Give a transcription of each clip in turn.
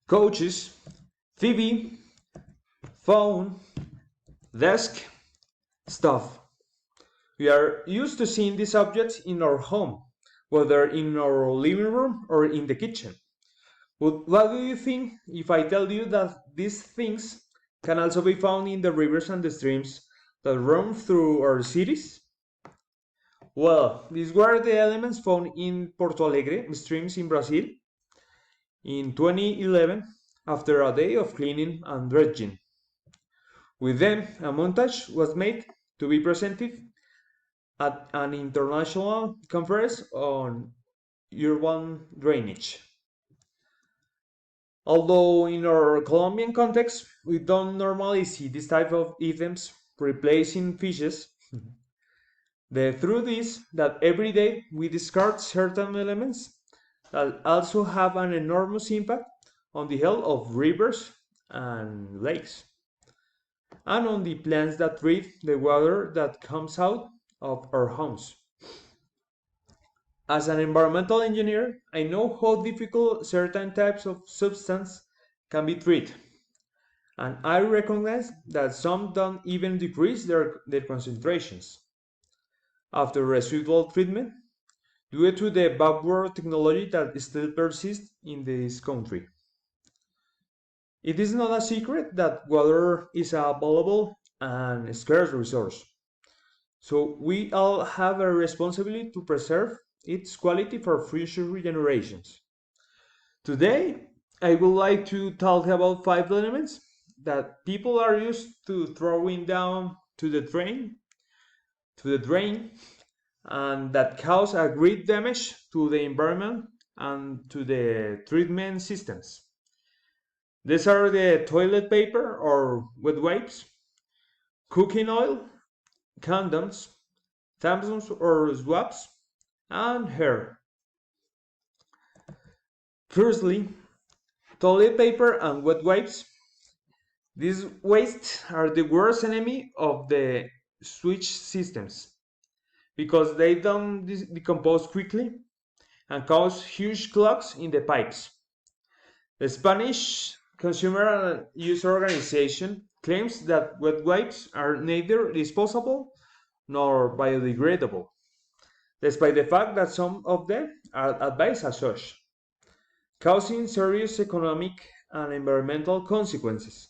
couches, TV, phone, desk, stuff. We are used to seeing these objects in our home, whether in our living room or in the kitchen. But what do you think if I tell you that these things can also be found in the rivers and the streams that run through our cities? Well, these were the elements found in Porto Alegre streams in Brazil in 2011 after a day of cleaning and dredging. With them, a montage was made to be presented at an international conference on urban drainage. Although in our Colombian context, we don't normally see this type of items replacing fishes, the truth is that every day we discard certain elements that also have an enormous impact on the health of rivers and lakes, and on the plants that treat the water that comes out of our homes. As an environmental engineer, I know how difficult certain types of substance can be treated, and I recognize that some don't even decrease their concentrations after residual treatment due to the backward technology that still persists in this country. It is not a secret that water is a valuable and scarce resource, so we all have a responsibility to preserve its quality for future generations. Today, I would like to talk about five elements that people are used to throwing down to the drain, and that cause a great damage to the environment and to the treatment systems. These are the toilet paper or wet wipes, cooking oil, condoms, tampons or swabs, and hair. Firstly, toilet paper and wet wipes. These wastes are the worst enemy of the sewage systems because they don't decompose quickly and cause huge clogs in the pipes. The Spanish Consumer Use Organization claims that wet wipes are neither disposable nor biodegradable, despite the fact that some of them are advised as such, causing serious economic and environmental consequences.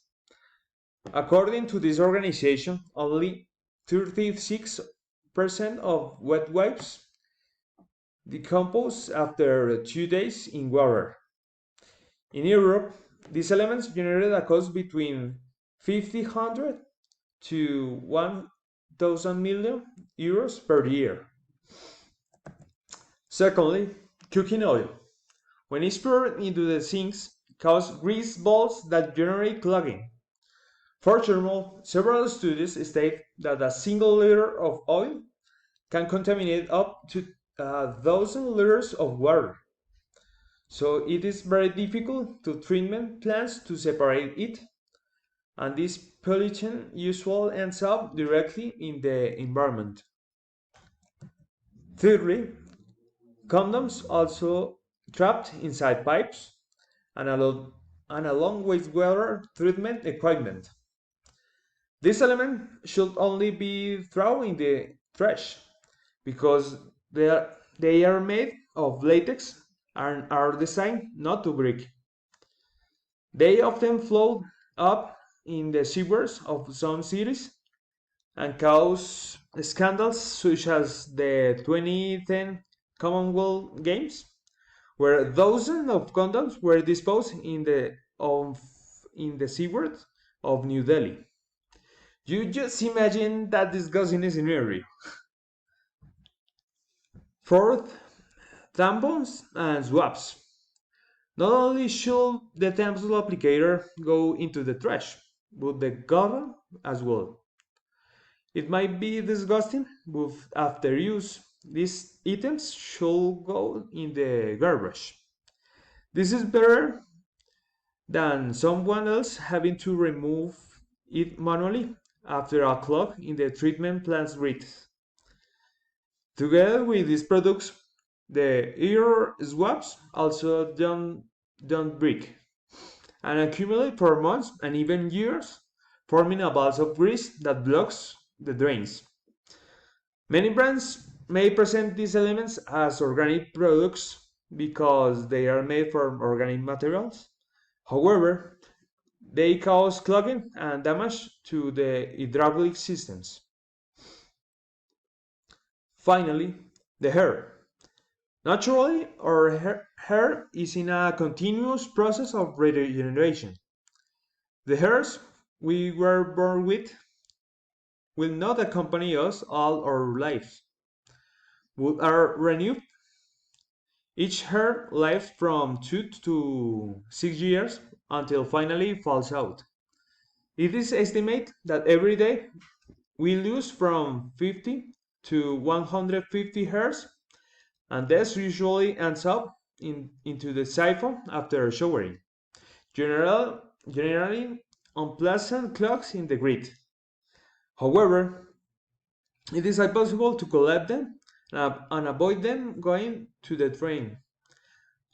According to this organization, only 36% of wet wipes decompose after 2 days in water. In Europe, these elements generate a cost between 500 to 1,000 million euros per year. Secondly, cooking oil. When it's poured into the sinks, causes grease balls that generate clogging. Furthermore, several studies state that a single liter of oil can contaminate up to 1,000 liters of water. So it is very difficult to treatment plants to separate it, and this pollution usually ends up directly in the environment. Thirdly, condoms also trapped inside pipes and along wastewater treatment equipment. This element should only be thrown in the trash because they are made of latex and are designed not to break. They often float up in the sewers of some cities and cause scandals such as the 2010 Commonwealth Games, where dozens of condoms were disposed in the seawards of New Delhi. You just imagine that disgusting scenario. Fourth, tampons and swabs. Not only should the tampon applicator go into the trash, but the gun as well. It might be disgusting, but after use, these items should go in the garbage. This is better than someone else having to remove it manually after a clog in the treatment plant's breath. Together with these products, the ear swabs also don't break. and accumulate for months and even years, forming a ball of grease that blocks the drains. Many brands may present these elements as organic products because they are made from organic materials. However, they cause clogging and damage to the hydraulic systems. Finally, the hair. Naturally, our hair is in a continuous process of regeneration. The hairs we were born with will not accompany us all our lives, but are renewed. Each hair lives from 2 to 6 years until finally falls out. It is estimated that every day we lose from 50 to 150 hairs, and this usually ends up into the siphon after showering. Generally unpleasant clogs in the grid. However, it is impossible to collect them and avoid them going to the drain,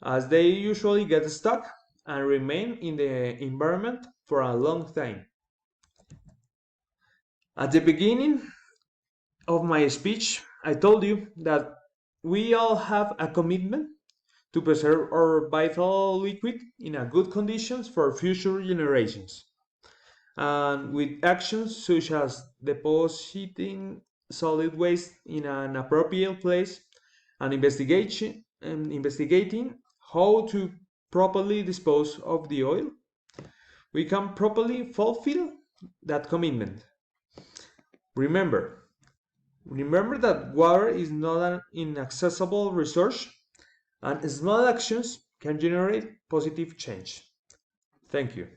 as they usually get stuck and remain in the environment for a long time. At the beginning of my speech, I told you that we all have a commitment to preserve our vital liquid in a good conditions for future generations. And with actions such as depositing solid waste in an appropriate place and investigating how to properly dispose of the oil, we can properly fulfill that commitment. Remember, remember that water is not an inaccessible resource, and small actions can generate positive change. Thank you.